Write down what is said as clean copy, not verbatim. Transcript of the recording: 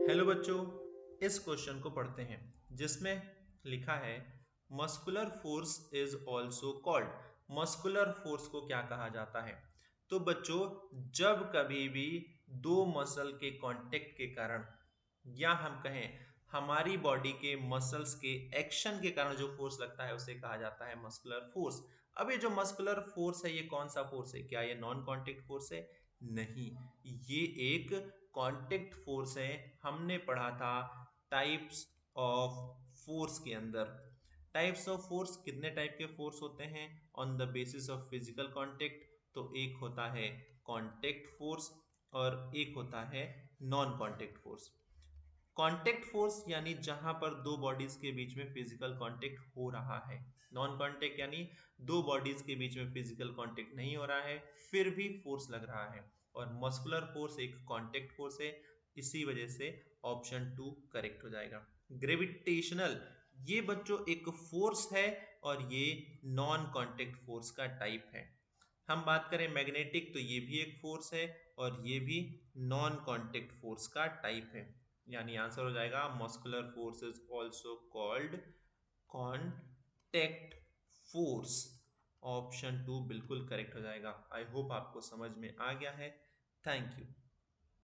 Hello बच्चों, इस question को पढ़ते हैं जिसमें लिखा है muscular force is also called. Muscular force को क्या कहा जाता है? तो बच्चों, जब कभी भी दो मसल के कांटेक्ट के कारण या हम कहें हमारी बॉडी के मसल्स के एक्शन के कारण जो फोर्स लगता है उसे कहा जाता है मस्कुलर फोर्स। अब ये जो मस्कुलर फोर्स है ये कौन सा फोर्स है? क्या ये नॉन कांटेक्ट फोर्स है? नहीं, ये एक कांटेक्ट फोर्स है। हमने पढ़ा था टाइप्स ऑफ फोर्स के अंदर। टाइप्स ऑफ फोर्स, कितने टाइप के फोर्स होते हैं on the basis of physical contact? तो एक होता है कांटेक्ट फोर्स और एक होता है non contact force. Contact force यानी जहां पर दो बॉडीज के बीच में फिजिकल कांटेक्ट हो रहा है। नॉन कांटेक्ट यानी दो बॉडीज के बीच में फिजिकल कांटेक्ट नहीं हो रहा है फिर भी फोर्स लग रहा है। और मस्कुलर फोर्स एक कांटेक्ट फोर्स है, इसी वजह से ऑप्शन टू करेक्ट हो जाएगा। ग्रेविटेशनल, ये बच्चों एक फोर्स है और ये नॉन कांटेक्ट फोर्स का टाइप है। हम बात करें मैग्नेटिक, तो ये भी एक फोर्स है और ये भी नॉन कांटेक्ट फोर्स का टाइप है। यानी आंसर हो जाएगा muscular force is also called contact force. Option two बिल्कुल करेक्ट हो जाएगा। आई होप आपको समझ में आ गया है। Thank you.